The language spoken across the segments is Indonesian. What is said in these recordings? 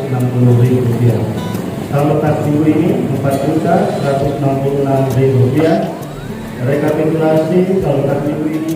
Rp460.000. Saldo kas ibu ini Rp4.166.000. Rekapitulasi saldo kas ibu ini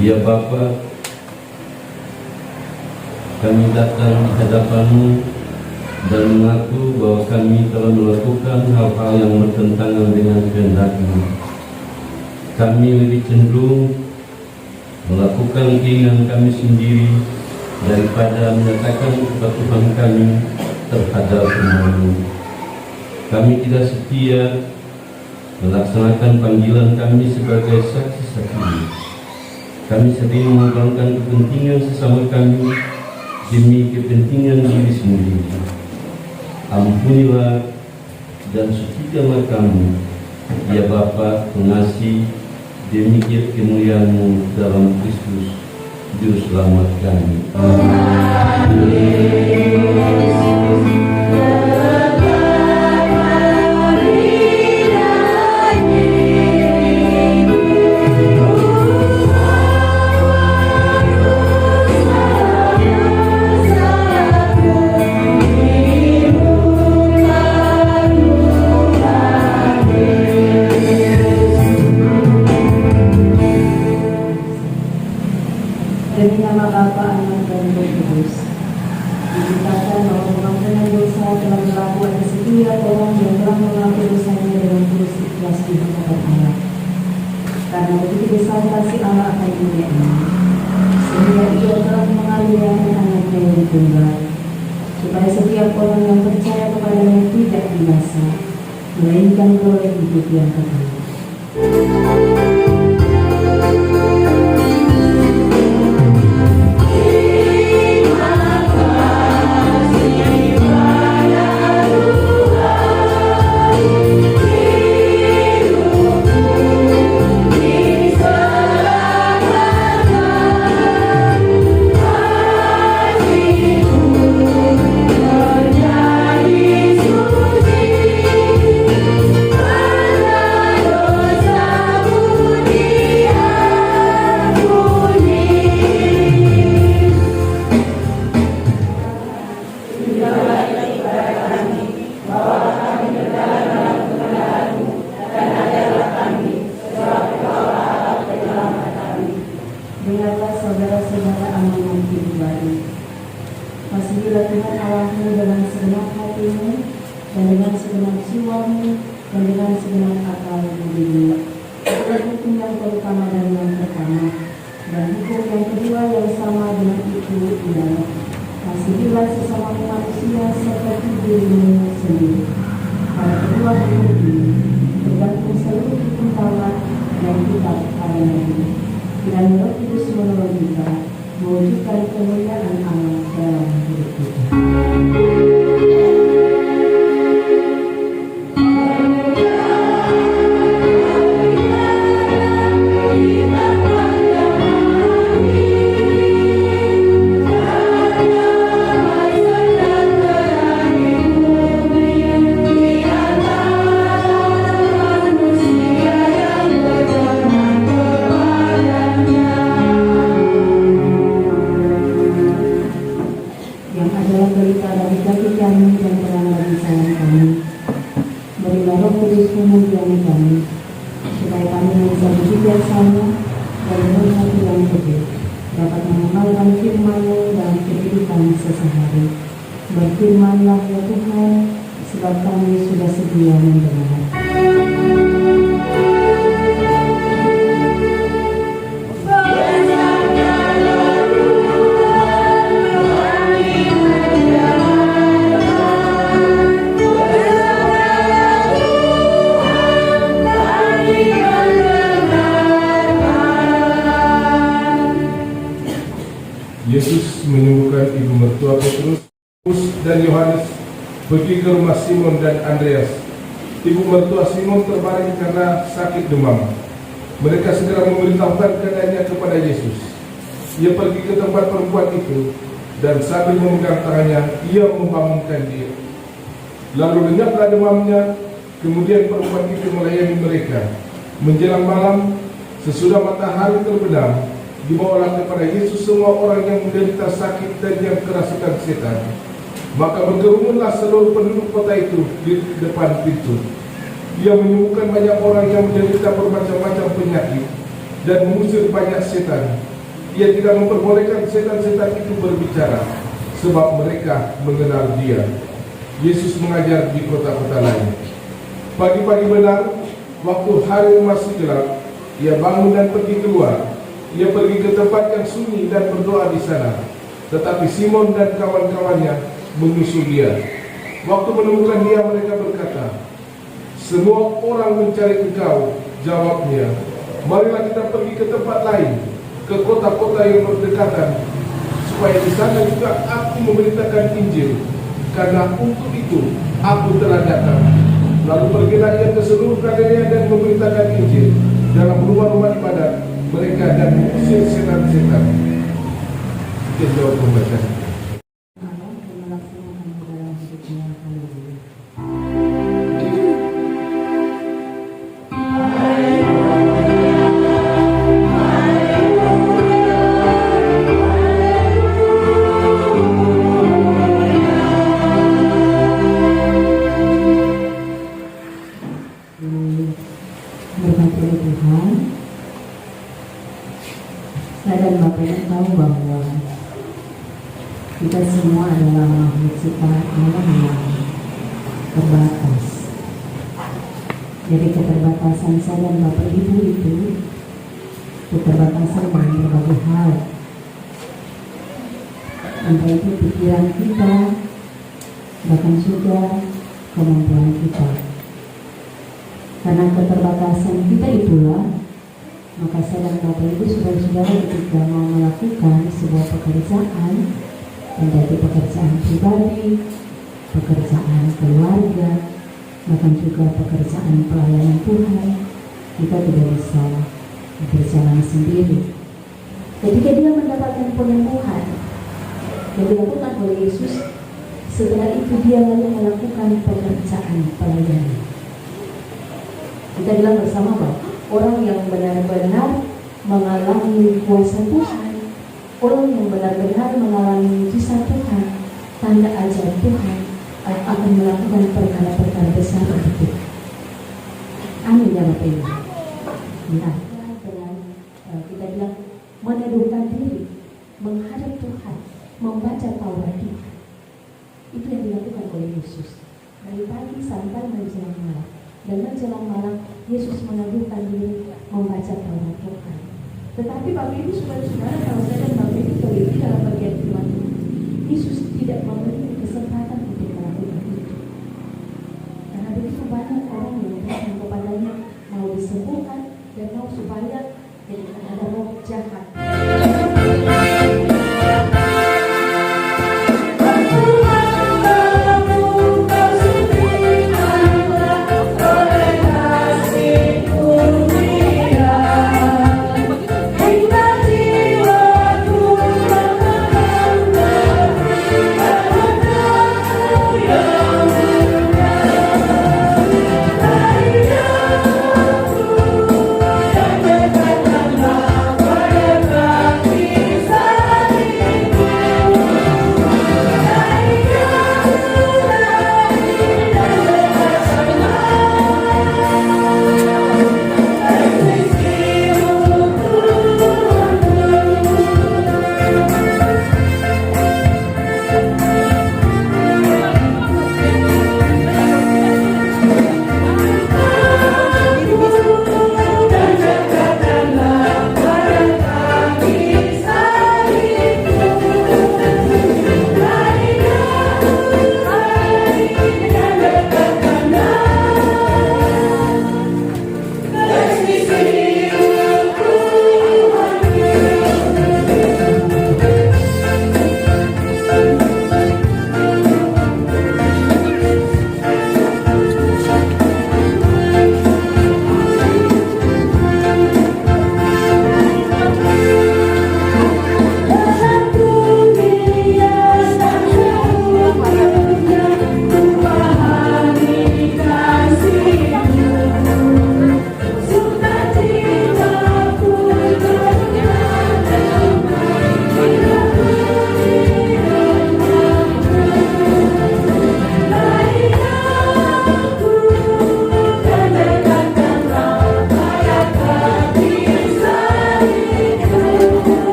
Ya Bapa, kami datang di hadapan-Mu dan mengaku bahwa kami telah melakukan hal-hal yang bertentangan dengan kehendak-Mu. Kami lebih cenderung melakukan keinginan kami sendiri daripada menyatakan kepatuhan kami terhadap firman-Mu. Kami tidak setia melaksanakan panggilan kami sebagai saksi-saksi. Kami sering mengorbankan kepentingan sesama kami demi kepentingan diri sendiri. Ampunilah dan sucikanlah kami, ya Bapa pengasih, demi kemuliaan-Mu dalam Kristus Juru Selamat kami. Demi nama Bapa, Anak, dan Roh Kudus. Diberitakan bahwa pengampunan dosa telah berlaku atas setiap orang yang telah mengaku dosanya dengan tulus ikhlas di hadapan Allah. Karena begitu besar kasih Allah akan dunia ini, sehingga Ia telah mengaruniakan Anaknya yang tunggal, supaya setiap orang yang percaya kepadanya tidak binasa, melainkan beroleh hidup yang kekal. Suci, Kasihilah Tuhan Allahmu dengan segenap hatimu, dan dengan segenap jiwamu, dan dengan segenap akal budimu. Itulah hukum yang terutama dan yang pertama. Dan hukum yang kedua yang sama dengan itu ialah kasihilah sesama manusia seperti dirimu sendiri. Pada kedua hukum ini tergantung seluruh hukum Taurat dan kitab para nabi. Kiranya Roh Kudus menolong kita mewujudkan kemuliaan Allah dalam hidup kita. Berfirmanlah ya Tuhan, sebab kami sudah sedia mendengar. Yesus menyembuhkan ibu mertua Petrus dan Yohanes pergi ke rumah Simon dan Andreas. Ibu mertua Simon terbaring karena sakit demam. Mereka segera memberitahukan keadaannya kepada Yesus. Ia pergi ke tempat perempuan itu dan sambil memegang tangannya, ia membangunkan dia. Lalu lenyaplah demamnya. Kemudian perempuan itu melayani mereka. Menjelang malam, sesudah matahari terbenam, dibawalah kepada Yesus semua orang yang menderita sakit dan yang kerasukan setan. Maka berkerumunlah seluruh penduduk kota itu di depan pintu. Ia menyembuhkan banyak orang yang menderita bermacam-macam penyakit dan mengusir banyak setan. Ia tidak memperbolehkan setan-setan itu berbicara, sebab mereka mengenal dia. Yesus mengajar di kota-kota lain. Pagi-pagi benar, waktu hari masih gelap, ia bangun dan pergi keluar. Ia pergi ke tempat yang sunyi dan berdoa di sana. Tetapi Simon dan kawan-kawannya menyusul dia. Waktu menemukan dia, mereka berkata, "Semua orang mencari engkau." Jawabnya, "Marilah kita pergi ke tempat lain, ke kota-kota yang berdekatan, supaya di sana juga aku memberitakan Injil, karena untuk itu aku telah datang." Lalu pergilah ia ke seluruh Galilea dan memberitakan Injil dalam rumah-rumah ibadat mereka dan mengusir setan-setan. Kita jawab pembacaan. Kita semua adalah makhluk ciptaan Allah yang terbatas. Jadi keterbatasan saya dan Bapak Ibu itu keterbatasan dalam berbagai hal. Entah itu pikiran kita, bahkan juga kemampuan kita. Karena keterbatasan kita itulah, maka saya dan Bapak Ibu saudara-saudara ketika mau melakukan sebuah pekerjaan, entah itu pekerjaan pribadi, pekerjaan keluarga, bahkan juga pekerjaan pelayanan Tuhan, kita tidak bisa berjalan sendiri. Ketika dia mendapatkan penyembuhan yang dilakukan oleh Yesus, setelah itu dia lalu melakukan pekerjaan pelayanan. Kita bilang bersama bahwa orang yang benar-benar mengalami kuasa Tuhan, orang yang benar-benar mengalami mujizat Tuhan, tanda ajaib Tuhan, akan melakukan perkara-perkara besar untuk Tuhan. Amin ya Bapak Ibu. Nah, dengan kita bilang meneduhkan diri, menghadap Tuhan, membaca Taurat kita. Itu yang dilakukan oleh Yesus. Dari pagi sampai menjelang malam. Dan menjelang malam, Yesus meneduhkan diri membaca Taurat Tuhan. Tetapi Bapak Ibu Saudara-saudara, kalau saya dan Bapak Ibu teliti dalam bagian firman ini, Yesus tidak memberi kesempatan untuk melakukan itu. Karena begitu banyak orang yang datang kepadanya mau disembuhkan dan mau supaya tidak ada roh jahat.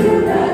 Sudah